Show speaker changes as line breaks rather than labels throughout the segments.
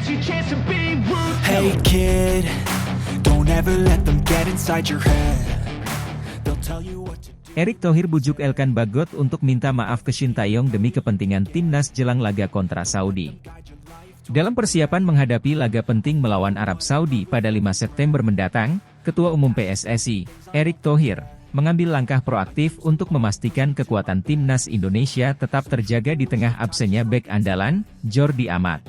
Hey kid, don't ever let them get inside your head. They'll tell you what to do.
Erick Thohir bujuk Elkan Bagot untuk minta maaf ke Shin Tae-yong demi kepentingan timnas jelang laga kontra Saudi. Dalam persiapan menghadapi laga penting melawan Arab Saudi pada 5 September mendatang, Ketua Umum PSSI, Erick Thohir, mengambil langkah proaktif untuk memastikan kekuatan timnas Indonesia tetap terjaga di tengah absennya bek andalan, Jordi Amat.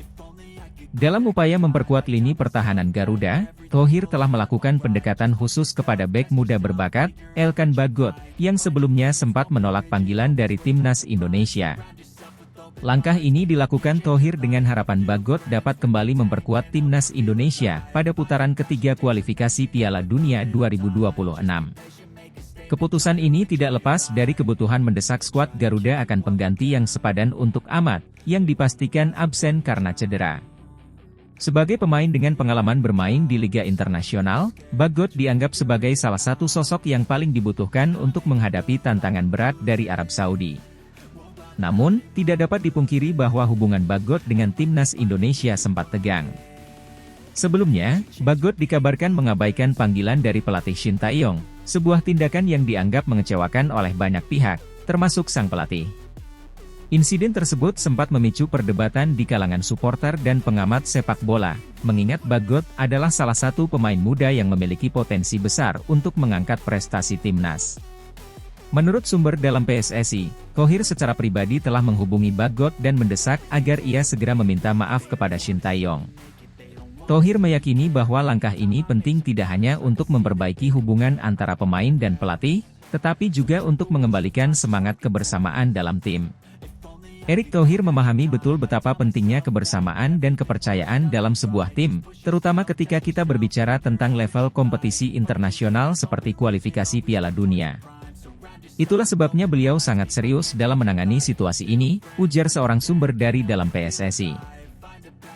Dalam upaya memperkuat lini pertahanan Garuda, Thohir telah melakukan pendekatan khusus kepada bek muda berbakat, Elkan Bagot, yang sebelumnya sempat menolak panggilan dari timnas Indonesia. Langkah ini dilakukan Thohir dengan harapan Bagot dapat kembali memperkuat timnas Indonesia pada putaran ketiga kualifikasi Piala Dunia 2026. Keputusan ini tidak lepas dari kebutuhan mendesak skuad Garuda akan pengganti yang sepadan untuk Amat, yang dipastikan absen karena cedera. Sebagai pemain dengan pengalaman bermain di Liga Internasional, Bagot dianggap sebagai salah satu sosok yang paling dibutuhkan untuk menghadapi tantangan berat dari Arab Saudi. Namun, tidak dapat dipungkiri bahwa hubungan Bagot dengan timnas Indonesia sempat tegang. Sebelumnya, Bagot dikabarkan mengabaikan panggilan dari pelatih Shin Tae-yong, sebuah tindakan yang dianggap mengecewakan oleh banyak pihak, termasuk sang pelatih. Insiden tersebut sempat memicu perdebatan di kalangan supporter dan pengamat sepak bola, mengingat Bagot adalah salah satu pemain muda yang memiliki potensi besar untuk mengangkat prestasi timnas. Menurut sumber dalam PSSI, Thohir secara pribadi telah menghubungi Bagot dan mendesak agar ia segera meminta maaf kepada Shin Tae-yong. Thohir meyakini bahwa langkah ini penting tidak hanya untuk memperbaiki hubungan antara pemain dan pelatih, tetapi juga untuk mengembalikan semangat kebersamaan dalam tim. Erick Thohir memahami betul betapa pentingnya kebersamaan dan kepercayaan dalam sebuah tim, terutama ketika kita berbicara tentang level kompetisi internasional seperti kualifikasi Piala Dunia. Itulah sebabnya beliau sangat serius dalam menangani situasi ini, ujar seorang sumber dari dalam PSSI.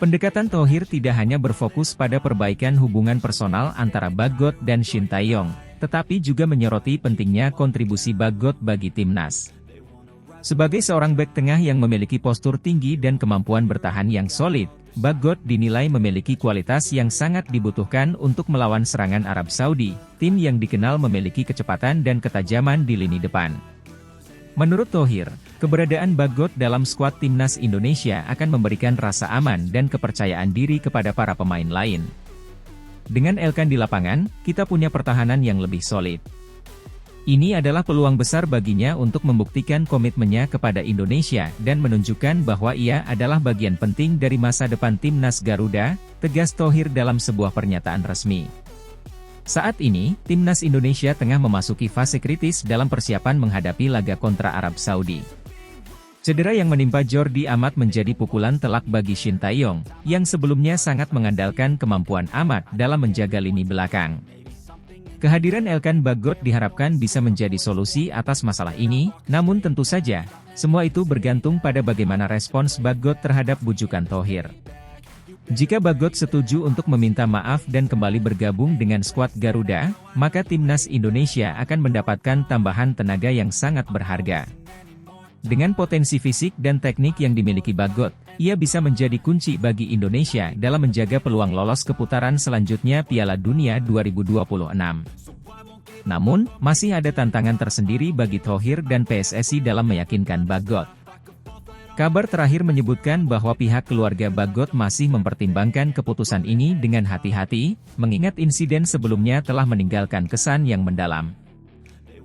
Pendekatan Thohir tidak hanya berfokus pada perbaikan hubungan personal antara Bagot dan Shin Tae-yong, tetapi juga menyoroti pentingnya kontribusi Bagot bagi timnas. Sebagai seorang bek tengah yang memiliki postur tinggi dan kemampuan bertahan yang solid, Bagot dinilai memiliki kualitas yang sangat dibutuhkan untuk melawan serangan Arab Saudi, tim yang dikenal memiliki kecepatan dan ketajaman di lini depan. Menurut Thohir, keberadaan Bagot dalam skuad timnas Indonesia akan memberikan rasa aman dan kepercayaan diri kepada para pemain lain. Dengan Elkan di lapangan, kita punya pertahanan yang lebih solid. Ini adalah peluang besar baginya untuk membuktikan komitmennya kepada Indonesia dan menunjukkan bahwa ia adalah bagian penting dari masa depan timnas Garuda, tegas Thohir dalam sebuah pernyataan resmi. Saat ini, timnas Indonesia tengah memasuki fase kritis dalam persiapan menghadapi laga kontra Arab Saudi. Cedera yang menimpa Jordi Amat menjadi pukulan telak bagi Shin Tae-yong, yang sebelumnya sangat mengandalkan kemampuan Amat dalam menjaga lini belakang. Kehadiran Elkan Bagot diharapkan bisa menjadi solusi atas masalah ini, namun tentu saja, semua itu bergantung pada bagaimana respons Bagot terhadap bujukan Thohir. Jika Bagot setuju untuk meminta maaf dan kembali bergabung dengan skuad Garuda, maka timnas Indonesia akan mendapatkan tambahan tenaga yang sangat berharga. Dengan potensi fisik dan teknik yang dimiliki Bagot, ia bisa menjadi kunci bagi Indonesia dalam menjaga peluang lolos ke putaran selanjutnya Piala Dunia 2026. Namun, masih ada tantangan tersendiri bagi Thohir dan PSSI dalam meyakinkan Bagot. Kabar terakhir menyebutkan bahwa pihak keluarga Bagot masih mempertimbangkan keputusan ini dengan hati-hati, mengingat insiden sebelumnya telah meninggalkan kesan yang mendalam.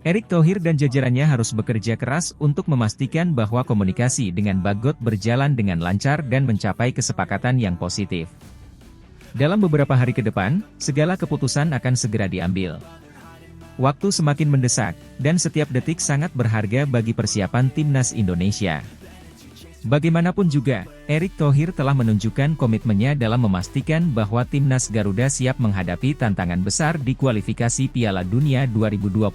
Erick Thohir dan jajarannya harus bekerja keras untuk memastikan bahwa komunikasi dengan Bagot berjalan dengan lancar dan mencapai kesepakatan yang positif. Dalam beberapa hari ke depan, segala keputusan akan segera diambil. Waktu semakin mendesak, dan setiap detik sangat berharga bagi persiapan timnas Indonesia. Bagaimanapun juga, Erick Thohir telah menunjukkan komitmennya dalam memastikan bahwa timnas Garuda siap menghadapi tantangan besar di kualifikasi Piala Dunia 2026.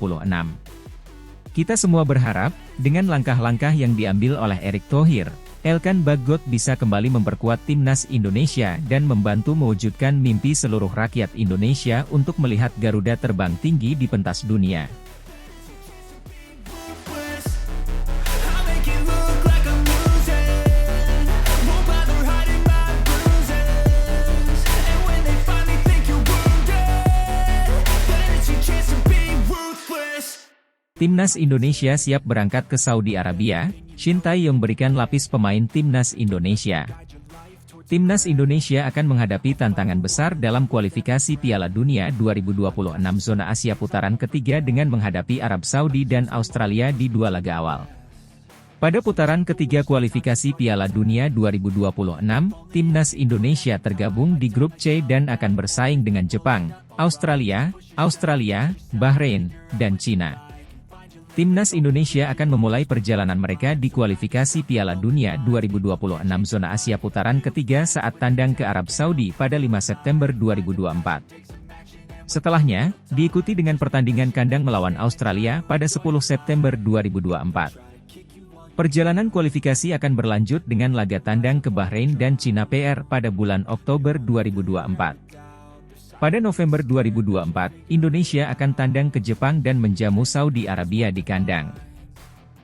Kita semua berharap, dengan langkah-langkah yang diambil oleh Erick Thohir, Elkan Bagot bisa kembali memperkuat timnas Indonesia dan membantu mewujudkan mimpi seluruh rakyat Indonesia untuk melihat Garuda terbang tinggi di pentas dunia. Timnas Indonesia siap berangkat ke Saudi Arabia, Shin Tae-yong berikan lapis pemain Timnas Indonesia. Timnas Indonesia akan menghadapi tantangan besar dalam kualifikasi Piala Dunia 2026 zona Asia putaran ketiga dengan menghadapi Arab Saudi dan Australia di dua laga awal. Pada putaran ketiga kualifikasi Piala Dunia 2026, Timnas Indonesia tergabung di grup C dan akan bersaing dengan Jepang, Australia, Bahrain, dan Cina. Timnas Indonesia akan memulai perjalanan mereka di kualifikasi Piala Dunia 2026 zona Asia putaran ketiga saat tandang ke Arab Saudi pada 5 September 2024. Setelahnya, diikuti dengan pertandingan kandang melawan Australia pada 10 September 2024. Perjalanan kualifikasi akan berlanjut dengan laga tandang ke Bahrain dan Cina PR pada bulan Oktober 2024. Pada November 2024, Indonesia akan tandang ke Jepang dan menjamu Saudi Arabia di kandang.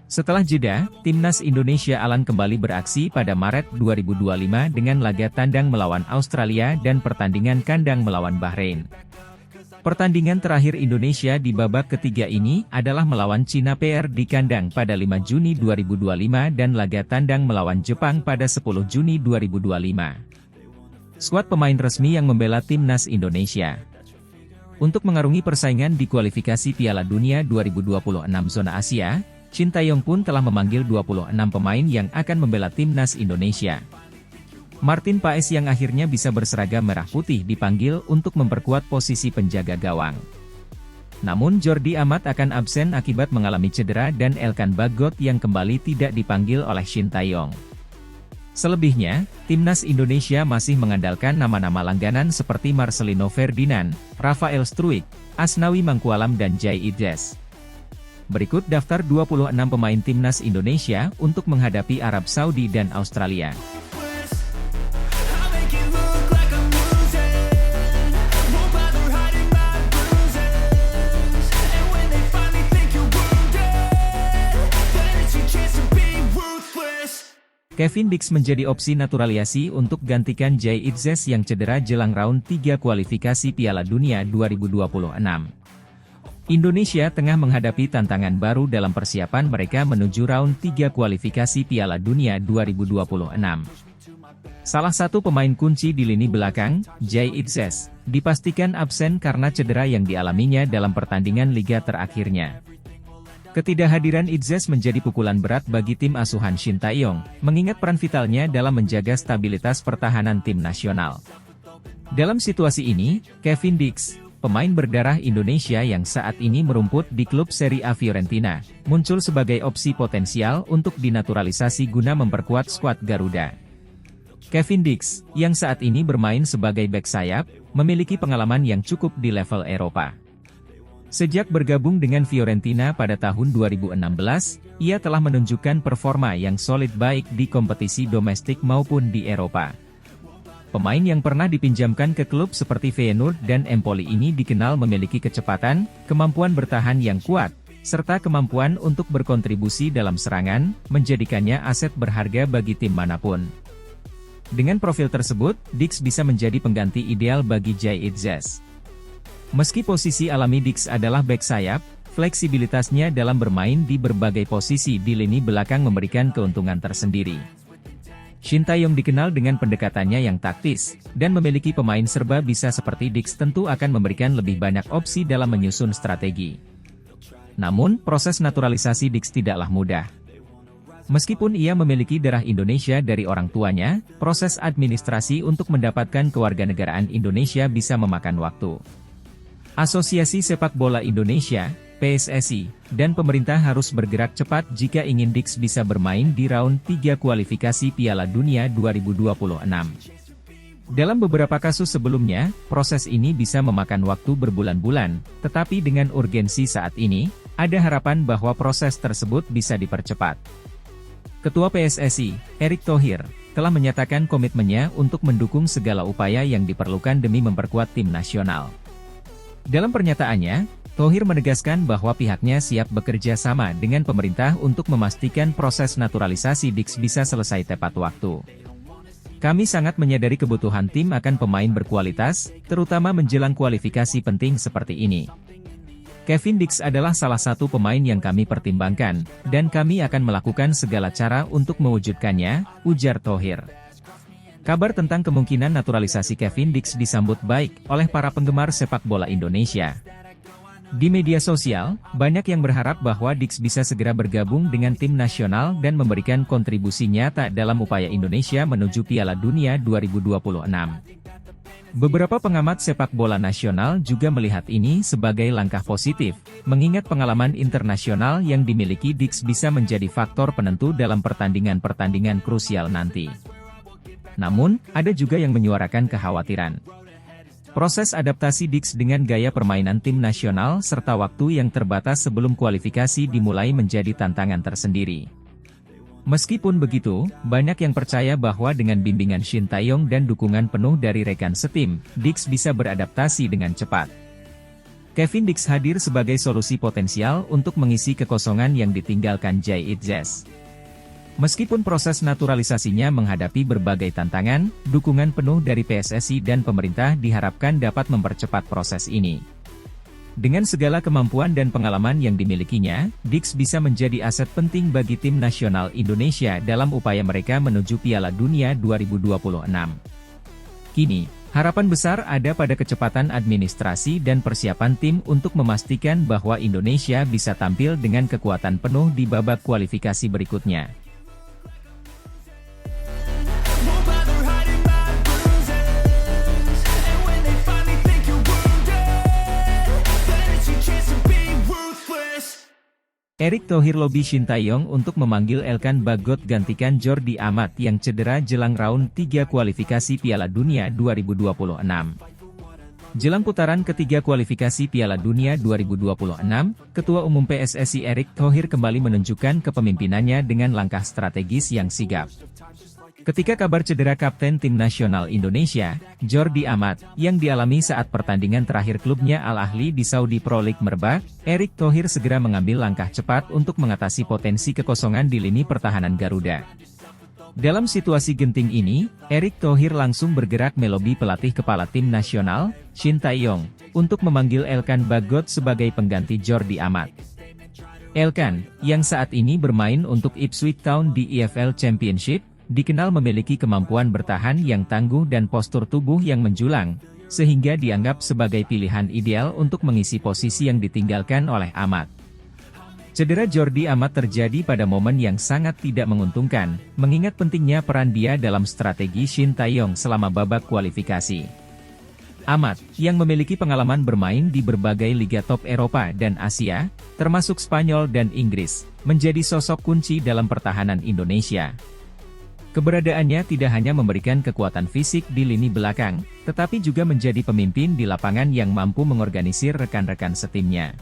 Setelah jeda, Timnas Indonesia akan kembali beraksi pada Maret 2025 dengan laga tandang melawan Australia dan pertandingan kandang melawan Bahrain. Pertandingan terakhir Indonesia di babak ketiga ini adalah melawan Cina PR di kandang pada 5 Juni 2025 dan laga tandang melawan Jepang pada 10 Juni 2025. Skuad pemain resmi yang membela Timnas Indonesia. Untuk mengarungi persaingan di kualifikasi Piala Dunia 2026 zona Asia, Shin Tae-yong pun telah memanggil 26 pemain yang akan membela Timnas Indonesia. Martin Paes yang akhirnya bisa berseragam merah putih dipanggil untuk memperkuat posisi penjaga gawang. Namun Jordi Amat akan absen akibat mengalami cedera dan Elkan Bagot yang kembali tidak dipanggil oleh Shin Tae-yong. Selebihnya, Timnas Indonesia masih mengandalkan nama-nama langganan seperti Marcelino Ferdinand, Rafael Struijk, Asnawi Mangkualam dan Jay Idzes. Berikut daftar 26 pemain Timnas Indonesia untuk menghadapi Arab Saudi dan Australia. Kevin Dix menjadi opsi naturalisasi untuk gantikan Jay Idzes yang cedera jelang round 3 kualifikasi Piala Dunia 2026. Indonesia tengah menghadapi tantangan baru dalam persiapan mereka menuju round 3 kualifikasi Piala Dunia 2026. Salah satu pemain kunci di lini belakang, Jay Idzes, dipastikan absen karena cedera yang dialaminya dalam pertandingan liga terakhirnya. Ketidakhadiran Idzes menjadi pukulan berat bagi tim asuhan Shin Tae-yong, mengingat peran vitalnya dalam menjaga stabilitas pertahanan tim nasional. Dalam situasi ini, Kevin Dix, pemain berdarah Indonesia yang saat ini merumput di klub Serie A Fiorentina, muncul sebagai opsi potensial untuk dinaturalisasi guna memperkuat skuad Garuda. Kevin Dix, yang saat ini bermain sebagai bek sayap, memiliki pengalaman yang cukup di level Eropa. Sejak bergabung dengan Fiorentina pada tahun 2016, ia telah menunjukkan performa yang solid baik di kompetisi domestik maupun di Eropa. Pemain yang pernah dipinjamkan ke klub seperti Feyenoord dan Empoli ini dikenal memiliki kecepatan, kemampuan bertahan yang kuat, serta kemampuan untuk berkontribusi dalam serangan, menjadikannya aset berharga bagi tim manapun. Dengan profil tersebut, Dix bisa menjadi pengganti ideal bagi Jay Idzes. Meski posisi alami Dix adalah bek sayap, fleksibilitasnya dalam bermain di berbagai posisi di lini belakang memberikan keuntungan tersendiri. Shin Tae-yong dikenal dengan pendekatannya yang taktis, dan memiliki pemain serba bisa seperti Dix tentu akan memberikan lebih banyak opsi dalam menyusun strategi. Namun, proses naturalisasi Dix tidaklah mudah. Meskipun ia memiliki darah Indonesia dari orang tuanya, proses administrasi untuk mendapatkan kewarganegaraan Indonesia bisa memakan waktu. Asosiasi Sepak Bola Indonesia, PSSI, dan pemerintah harus bergerak cepat jika ingin Dix bisa bermain di round 3 kualifikasi Piala Dunia 2026. Dalam beberapa kasus sebelumnya, proses ini bisa memakan waktu berbulan-bulan, tetapi dengan urgensi saat ini, ada harapan bahwa proses tersebut bisa dipercepat. Ketua PSSI, Erick Thohir, telah menyatakan komitmennya untuk mendukung segala upaya yang diperlukan demi memperkuat tim nasional. Dalam pernyataannya, Thohir menegaskan bahwa pihaknya siap bekerja sama dengan pemerintah untuk memastikan proses naturalisasi Dix bisa selesai tepat waktu. Kami sangat menyadari kebutuhan tim akan pemain berkualitas, terutama menjelang kualifikasi penting seperti ini. Kevin Dix adalah salah satu pemain yang kami pertimbangkan, dan kami akan melakukan segala cara untuk mewujudkannya, ujar Thohir. Kabar tentang kemungkinan naturalisasi Kevin Dix disambut baik oleh para penggemar sepak bola Indonesia. Di media sosial, banyak yang berharap bahwa Dix bisa segera bergabung dengan tim nasional dan memberikan kontribusi nyata dalam upaya Indonesia menuju Piala Dunia 2026. Beberapa pengamat sepak bola nasional juga melihat ini sebagai langkah positif, mengingat pengalaman internasional yang dimiliki Dix bisa menjadi faktor penentu dalam pertandingan-pertandingan krusial nanti. Namun, ada juga yang menyuarakan kekhawatiran. Proses adaptasi Dix dengan gaya permainan tim nasional serta waktu yang terbatas sebelum kualifikasi dimulai menjadi tantangan tersendiri. Meskipun begitu, banyak yang percaya bahwa dengan bimbingan Shin Tae-yong dan dukungan penuh dari rekan setim, Dix bisa beradaptasi dengan cepat. Kevin Dix hadir sebagai solusi potensial untuk mengisi kekosongan yang ditinggalkan Jay Itzes. Meskipun proses naturalisasinya menghadapi berbagai tantangan, dukungan penuh dari PSSI dan pemerintah diharapkan dapat mempercepat proses ini. Dengan segala kemampuan dan pengalaman yang dimilikinya, Dix bisa menjadi aset penting bagi tim nasional Indonesia dalam upaya mereka menuju Piala Dunia 2026. Kini, harapan besar ada pada kecepatan administrasi dan persiapan tim untuk memastikan bahwa Indonesia bisa tampil dengan kekuatan penuh di babak kualifikasi berikutnya. Erick Thohir lobby Shin Tae-yong untuk memanggil Elkan Bagot gantikan Jordi Amat yang cedera jelang round 3 kualifikasi Piala Dunia 2026. Jelang putaran ketiga kualifikasi Piala Dunia 2026, Ketua Umum PSSI Erick Thohir kembali menunjukkan kepemimpinannya dengan langkah strategis yang sigap. Ketika kabar cedera Kapten Tim Nasional Indonesia, Jordi Amat, yang dialami saat pertandingan terakhir klubnya Al Ahly di Saudi Pro League merebak, Erick Thohir segera mengambil langkah cepat untuk mengatasi potensi kekosongan di lini pertahanan Garuda. Dalam situasi genting ini, Erick Thohir langsung bergerak melobi pelatih kepala tim nasional, Shin Tae-yong, untuk memanggil Elkan Bagot sebagai pengganti Jordi Amat. Elkan, yang saat ini bermain untuk Ipswich Town di EFL Championship, dikenal memiliki kemampuan bertahan yang tangguh dan postur tubuh yang menjulang, sehingga dianggap sebagai pilihan ideal untuk mengisi posisi yang ditinggalkan oleh Amat. Cedera Jordi Amat terjadi pada momen yang sangat tidak menguntungkan, mengingat pentingnya peran dia dalam strategi Shin Tae-yong selama babak kualifikasi. Amat, yang memiliki pengalaman bermain di berbagai liga top Eropa dan Asia, termasuk Spanyol dan Inggris, menjadi sosok kunci dalam pertahanan Indonesia. Keberadaannya tidak hanya memberikan kekuatan fisik di lini belakang, tetapi juga menjadi pemimpin di lapangan yang mampu mengorganisir rekan-rekan setimnya.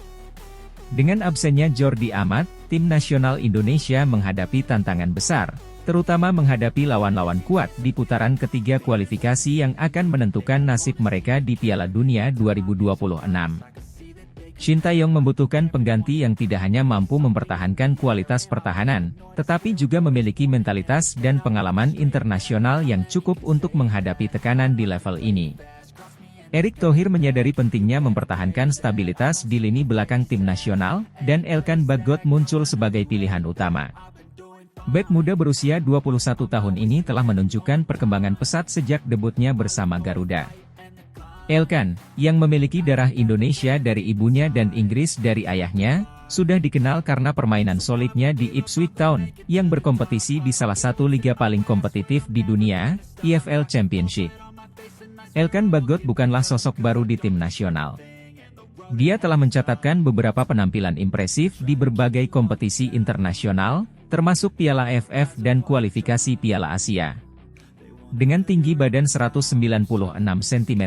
Dengan absennya Jordi Amat, tim nasional Indonesia menghadapi tantangan besar, terutama menghadapi lawan-lawan kuat di putaran ketiga kualifikasi yang akan menentukan nasib mereka di Piala Dunia 2026. Shin Tae-yong membutuhkan pengganti yang tidak hanya mampu mempertahankan kualitas pertahanan, tetapi juga memiliki mentalitas dan pengalaman internasional yang cukup untuk menghadapi tekanan di level ini. Erick Thohir menyadari pentingnya mempertahankan stabilitas di lini belakang tim nasional, dan Elkan Bagot muncul sebagai pilihan utama. Bek muda berusia 21 tahun ini telah menunjukkan perkembangan pesat sejak debutnya bersama Garuda. Elkan, yang memiliki darah Indonesia dari ibunya dan Inggris dari ayahnya, sudah dikenal karena permainan solidnya di Ipswich Town, yang berkompetisi di salah satu liga paling kompetitif di dunia, EFL Championship. Elkan Bagot bukanlah sosok baru di tim nasional. Dia telah mencatatkan beberapa penampilan impresif di berbagai kompetisi internasional, termasuk Piala AFF dan kualifikasi Piala Asia. Dengan tinggi badan 196 cm,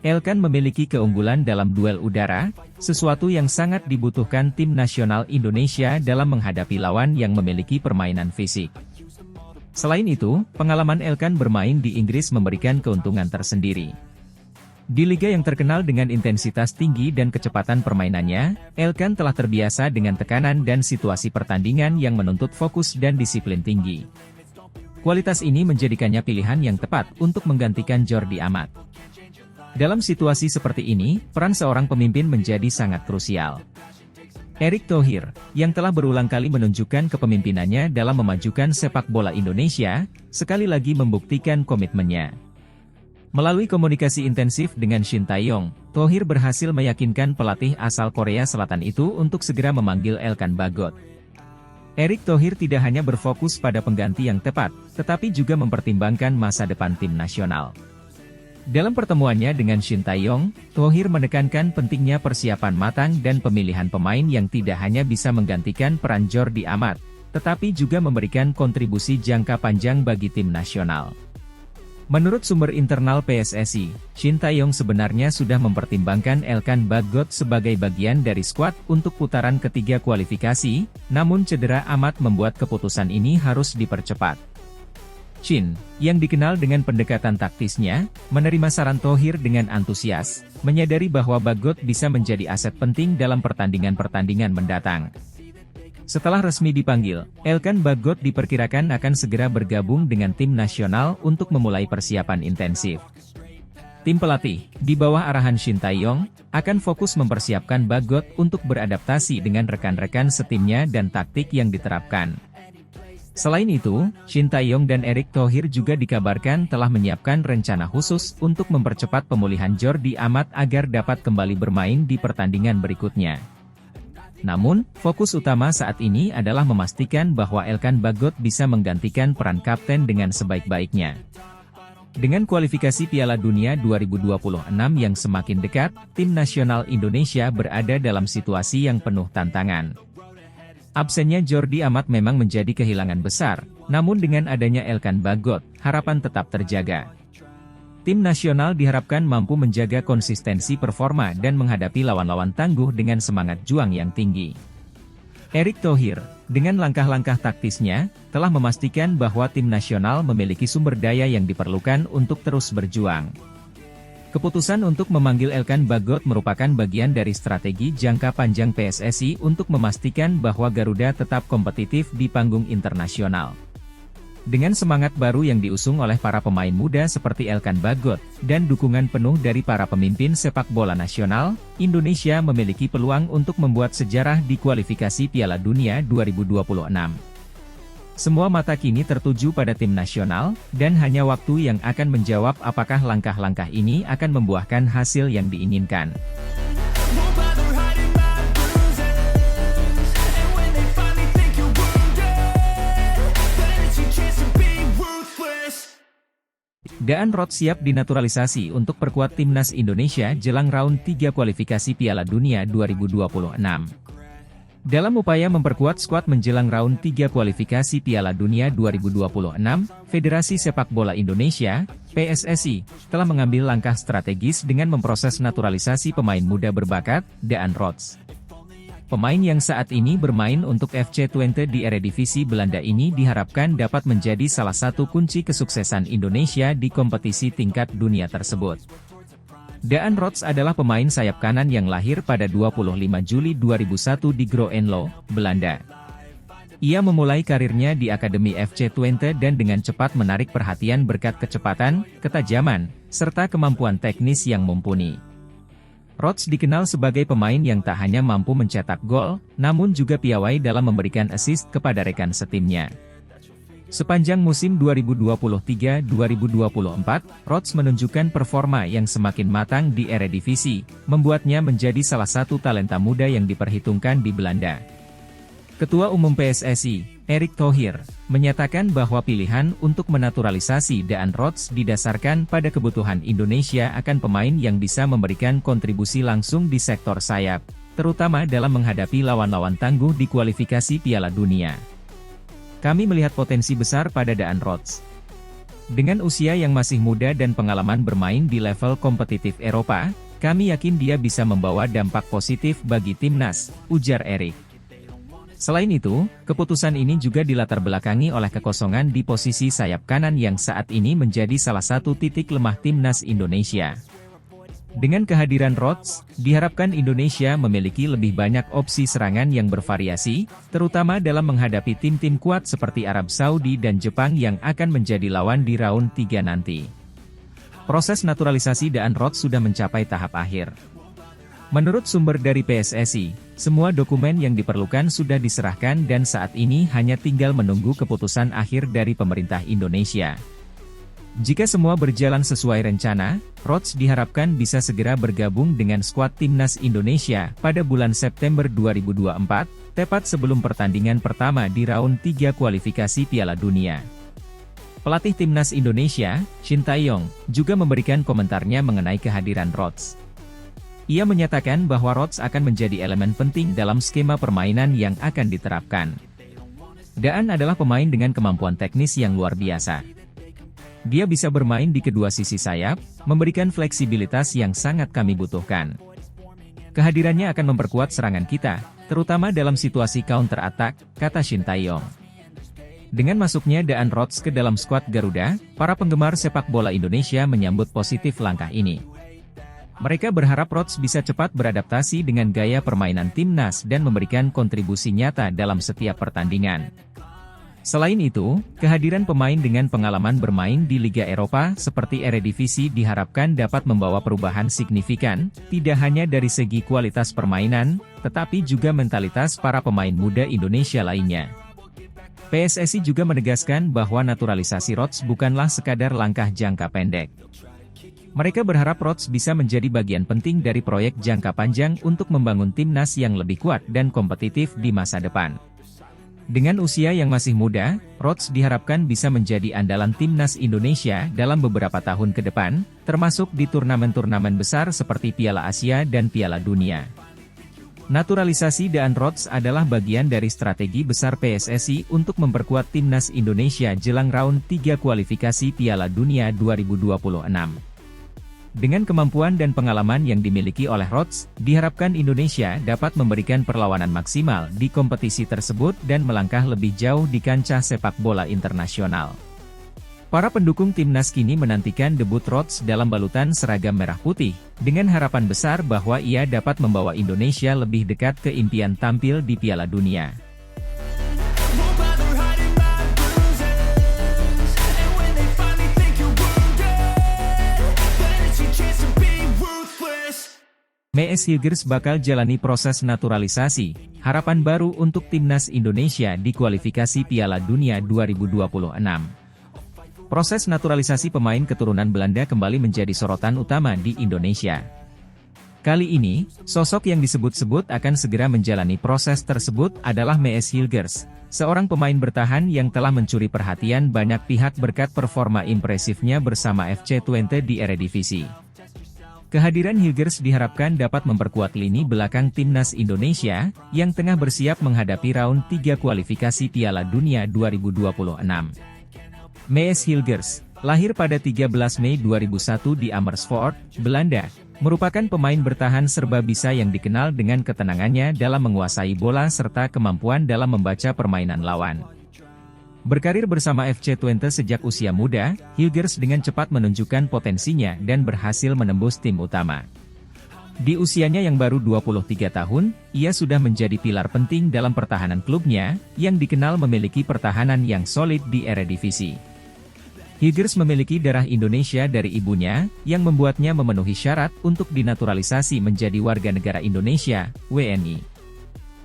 Elkan memiliki keunggulan dalam duel udara, sesuatu yang sangat dibutuhkan tim nasional Indonesia dalam menghadapi lawan yang memiliki permainan fisik. Selain itu, pengalaman Elkan bermain di Inggris memberikan keuntungan tersendiri. Di liga yang terkenal dengan intensitas tinggi dan kecepatan permainannya, Elkan telah terbiasa dengan tekanan dan situasi pertandingan yang menuntut fokus dan disiplin tinggi. Kualitas ini menjadikannya pilihan yang tepat untuk menggantikan Jordi Amat. Dalam situasi seperti ini, peran seorang pemimpin menjadi sangat krusial. Erick Thohir, yang telah berulang kali menunjukkan kepemimpinannya dalam memajukan sepak bola Indonesia, sekali lagi membuktikan komitmennya. Melalui komunikasi intensif dengan Shin Tae-yong, Thohir berhasil meyakinkan pelatih asal Korea Selatan itu untuk segera memanggil Elkan Bagot. Erick Thohir tidak hanya berfokus pada pengganti yang tepat, tetapi juga mempertimbangkan masa depan tim nasional. Dalam pertemuannya dengan Shin Tae-yong, Thohir menekankan pentingnya persiapan matang dan pemilihan pemain yang tidak hanya bisa menggantikan peran Jordi Amat, tetapi juga memberikan kontribusi jangka panjang bagi tim nasional. Menurut sumber internal PSSI, Shin Tae-yong sebenarnya sudah mempertimbangkan Elkan Bagot sebagai bagian dari skuad untuk putaran ketiga kualifikasi, namun cedera Amat membuat keputusan ini harus dipercepat. Shin, yang dikenal dengan pendekatan taktisnya, menerima saran Thohir dengan antusias, menyadari bahwa Bagot bisa menjadi aset penting dalam pertandingan-pertandingan mendatang. Setelah resmi dipanggil, Elkan Bagot diperkirakan akan segera bergabung dengan tim nasional untuk memulai persiapan intensif. Tim pelatih, di bawah arahan Shin Tae-yong, akan fokus mempersiapkan Bagot untuk beradaptasi dengan rekan-rekan setimnya dan taktik yang diterapkan. Selain itu, Shin Tae-yong dan Erick Thohir juga dikabarkan telah menyiapkan rencana khusus untuk mempercepat pemulihan Jordi Amat agar dapat kembali bermain di pertandingan berikutnya. Namun, fokus utama saat ini adalah memastikan bahwa Elkan Bagot bisa menggantikan peran kapten dengan sebaik-baiknya. Dengan kualifikasi Piala Dunia 2026 yang semakin dekat, tim nasional Indonesia berada dalam situasi yang penuh tantangan. Absennya Jordi Amat memang menjadi kehilangan besar, namun dengan adanya Elkan Bagot, harapan tetap terjaga. Tim nasional diharapkan mampu menjaga konsistensi performa dan menghadapi lawan-lawan tangguh dengan semangat juang yang tinggi. Erick Thohir, dengan langkah-langkah taktisnya, telah memastikan bahwa tim nasional memiliki sumber daya yang diperlukan untuk terus berjuang. Keputusan untuk memanggil Elkan Bagot merupakan bagian dari strategi jangka panjang PSSI untuk memastikan bahwa Garuda tetap kompetitif di panggung internasional. Dengan semangat baru yang diusung oleh para pemain muda seperti Elkan Bagot, dan dukungan penuh dari para pemimpin sepak bola nasional, Indonesia memiliki peluang untuk membuat sejarah di kualifikasi Piala Dunia 2026. Semua mata kini tertuju pada tim nasional, dan hanya waktu yang akan menjawab apakah langkah-langkah ini akan membuahkan hasil yang diinginkan. Daan Rot siap dinaturalisasi untuk perkuat timnas Indonesia jelang round 3 kualifikasi Piala Dunia 2026. Dalam upaya memperkuat skuad menjelang round 3 kualifikasi Piala Dunia 2026, Federasi Sepak Bola Indonesia, PSSI, telah mengambil langkah strategis dengan memproses naturalisasi pemain muda berbakat, Daan Rots. Pemain yang saat ini bermain untuk FC Twente di Eredivisie Belanda ini diharapkan dapat menjadi salah satu kunci kesuksesan Indonesia di kompetisi tingkat dunia tersebut. Daan Rots adalah pemain sayap kanan yang lahir pada 25 Juli 2001 di Groenlo, Belanda. Ia memulai karirnya di Akademi FC Twente dan dengan cepat menarik perhatian berkat kecepatan, ketajaman, serta kemampuan teknis yang mumpuni. Rots dikenal sebagai pemain yang tak hanya mampu mencetak gol, namun juga piawai dalam memberikan assist kepada rekan setimnya. Sepanjang musim 2023-2024, Rots menunjukkan performa yang semakin matang di Eredivisie, membuatnya menjadi salah satu talenta muda yang diperhitungkan di Belanda. Ketua Umum PSSI, Erick Thohir, menyatakan bahwa pilihan untuk menaturalisasi Daan Rots didasarkan pada kebutuhan Indonesia akan pemain yang bisa memberikan kontribusi langsung di sektor sayap, terutama dalam menghadapi lawan-lawan tangguh di kualifikasi Piala Dunia. Kami melihat potensi besar pada Daan Rots. Dengan usia yang masih muda dan pengalaman bermain di level kompetitif Eropa, kami yakin dia bisa membawa dampak positif bagi timnas, ujar Erick. Selain itu, keputusan ini juga dilatar belakangi oleh kekosongan di posisi sayap kanan yang saat ini menjadi salah satu titik lemah timnas Indonesia. Dengan kehadiran Rots, diharapkan Indonesia memiliki lebih banyak opsi serangan yang bervariasi, terutama dalam menghadapi tim-tim kuat seperti Arab Saudi dan Jepang yang akan menjadi lawan di round 3 nanti. proses naturalisasi Daan Rods sudah mencapai tahap akhir. Menurut sumber dari PSSI, semua dokumen yang diperlukan sudah diserahkan dan saat ini hanya tinggal menunggu keputusan akhir dari pemerintah Indonesia. Jika semua berjalan sesuai rencana, Rods diharapkan bisa segera bergabung dengan skuad timnas Indonesia pada bulan September 2024, tepat sebelum pertandingan pertama di round 3 kualifikasi Piala Dunia. Pelatih timnas Indonesia, Shin Tae-yong, juga memberikan komentarnya mengenai kehadiran Rods. Ia menyatakan bahwa Rods akan menjadi elemen penting dalam skema permainan yang akan diterapkan. Daan adalah pemain dengan kemampuan teknis yang luar biasa. Dia bisa bermain di kedua sisi sayap, memberikan fleksibilitas yang sangat kami butuhkan. Kehadirannya akan memperkuat serangan kita, terutama dalam situasi counter-attack, kata Shin Tae-yong. Dengan masuknya Daan Rods ke dalam skuad Garuda, para penggemar sepak bola Indonesia menyambut positif langkah ini. Mereka berharap Rods bisa cepat beradaptasi dengan gaya permainan timnas dan memberikan kontribusi nyata dalam setiap pertandingan. Selain itu, kehadiran pemain dengan pengalaman bermain di Liga Eropa seperti Eredivisie diharapkan dapat membawa perubahan signifikan, tidak hanya dari segi kualitas permainan, tetapi juga mentalitas para pemain muda Indonesia lainnya. PSSI juga menegaskan bahwa naturalisasi Rods bukanlah sekadar langkah jangka pendek. Mereka berharap Rods bisa menjadi bagian penting dari proyek jangka panjang untuk membangun timnas yang lebih kuat dan kompetitif di masa depan. Dengan usia yang masih muda, Rods diharapkan bisa menjadi andalan timnas Indonesia dalam beberapa tahun ke depan, termasuk di turnamen-turnamen besar seperti Piala Asia dan Piala Dunia. Naturalisasi Daan Rods adalah bagian dari strategi besar PSSI untuk memperkuat timnas Indonesia jelang round 3 kualifikasi Piala Dunia 2026. Dengan kemampuan dan pengalaman yang dimiliki oleh Rods, diharapkan Indonesia dapat memberikan perlawanan maksimal di kompetisi tersebut dan melangkah lebih jauh di kancah sepak bola internasional. Para pendukung timnas kini menantikan debut Rods dalam balutan seragam merah putih, dengan harapan besar bahwa ia dapat membawa Indonesia lebih dekat ke impian tampil di Piala Dunia. Mees Hilgers bakal jalani proses naturalisasi, harapan baru untuk timnas Indonesia di kualifikasi Piala Dunia 2026. Proses naturalisasi pemain keturunan Belanda kembali menjadi sorotan utama di Indonesia. Kali ini, sosok yang disebut-sebut akan segera menjalani proses tersebut adalah Mees Hilgers, seorang pemain bertahan yang telah mencuri perhatian banyak pihak berkat performa impresifnya bersama FC Twente di Eredivisie. Kehadiran Hilgers diharapkan dapat memperkuat lini belakang timnas Indonesia, yang tengah bersiap menghadapi round 3 kualifikasi Piala Dunia 2026. Mees Hilgers, lahir pada 13 Mei 2001 di Amersfoort, Belanda, merupakan pemain bertahan serba bisa yang dikenal dengan ketenangannya dalam menguasai bola serta kemampuan dalam membaca permainan lawan. Berkarir bersama FC Twente sejak usia muda, Hilgers dengan cepat menunjukkan potensinya dan berhasil menembus tim utama. Di usianya yang baru 23 tahun, ia sudah menjadi pilar penting dalam pertahanan klubnya, yang dikenal memiliki pertahanan yang solid di Eredivisie. Hilgers memiliki darah Indonesia dari ibunya, yang membuatnya memenuhi syarat untuk dinaturalisasi menjadi warga negara Indonesia, WNI.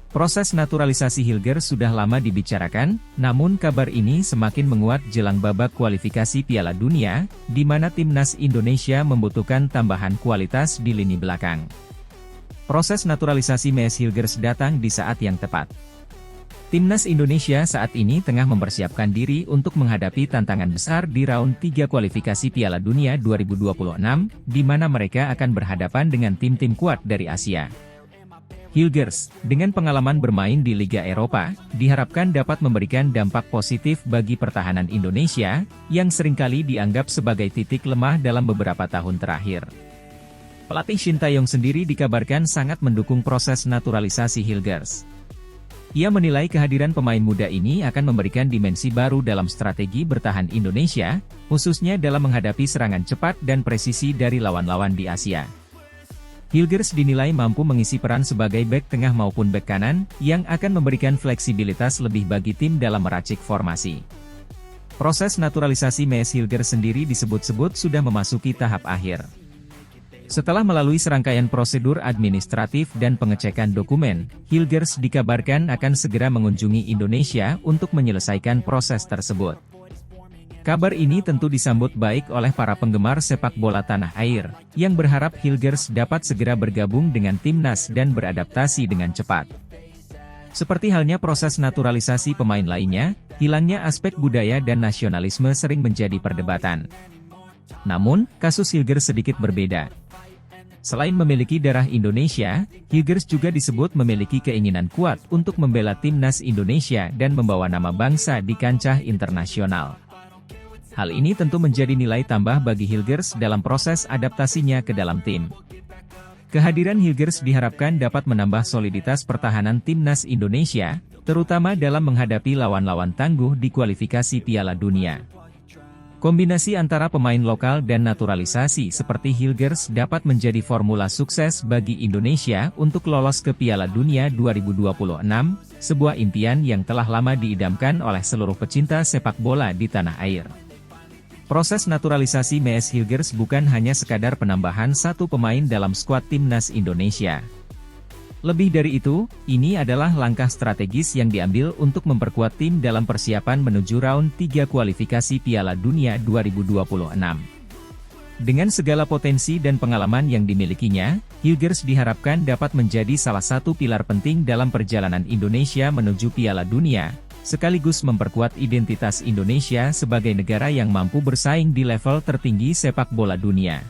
Proses naturalisasi Hilgers sudah lama dibicarakan, namun kabar ini semakin menguat jelang babak kualifikasi Piala Dunia, di mana timnas Indonesia membutuhkan tambahan kualitas di lini belakang. Proses naturalisasi Mees Hilgers datang di saat yang tepat. Timnas Indonesia saat ini tengah mempersiapkan diri untuk menghadapi tantangan besar di round 3 kualifikasi Piala Dunia 2026, di mana mereka akan berhadapan dengan tim-tim kuat dari Asia. Hilgers, dengan pengalaman bermain di Liga Eropa, diharapkan dapat memberikan dampak positif bagi pertahanan Indonesia, yang seringkali dianggap sebagai titik lemah dalam beberapa tahun terakhir. Pelatih Shin Tae-yong sendiri dikabarkan sangat mendukung proses naturalisasi Hilgers. Ia menilai kehadiran pemain muda ini akan memberikan dimensi baru dalam strategi bertahan Indonesia, khususnya dalam menghadapi serangan cepat dan presisi dari lawan-lawan di Asia. Hilgers dinilai mampu mengisi peran sebagai bek tengah maupun bek kanan, yang akan memberikan fleksibilitas lebih bagi tim dalam meracik formasi. Proses naturalisasi Mees Hilgers sendiri disebut-sebut sudah memasuki tahap akhir. Setelah melalui serangkaian prosedur administratif dan pengecekan dokumen, Hilgers dikabarkan akan segera mengunjungi Indonesia untuk menyelesaikan proses tersebut. Kabar ini tentu disambut baik oleh para penggemar sepak bola tanah air, yang berharap Hilgers dapat segera bergabung dengan timnas dan beradaptasi dengan cepat. Seperti halnya proses naturalisasi pemain lainnya, hilangnya aspek budaya dan nasionalisme sering menjadi perdebatan. Namun, kasus Hilgers sedikit berbeda. Selain memiliki darah Indonesia, Hilgers juga disebut memiliki keinginan kuat untuk membela timnas Indonesia dan membawa nama bangsa di kancah internasional. Hal ini tentu menjadi nilai tambah bagi Hilgers dalam proses adaptasinya ke dalam tim. Kehadiran Hilgers diharapkan dapat menambah soliditas pertahanan timnas Indonesia, terutama dalam menghadapi lawan-lawan tangguh di kualifikasi Piala Dunia. Kombinasi antara pemain lokal dan naturalisasi seperti Hilgers dapat menjadi formula sukses bagi Indonesia untuk lolos ke Piala Dunia 2026, sebuah impian yang telah lama diidamkan oleh seluruh pecinta sepak bola di tanah air. Proses naturalisasi Mees Hilgers bukan hanya sekadar penambahan satu pemain dalam skuad timnas Indonesia. Lebih dari itu, ini adalah langkah strategis yang diambil untuk memperkuat tim dalam persiapan menuju round 3 kualifikasi Piala Dunia 2026. Dengan segala potensi dan pengalaman yang dimilikinya, Hilgers diharapkan dapat menjadi salah satu pilar penting dalam perjalanan Indonesia menuju Piala Dunia, sekaligus memperkuat identitas Indonesia sebagai negara yang mampu bersaing di level tertinggi sepak bola dunia.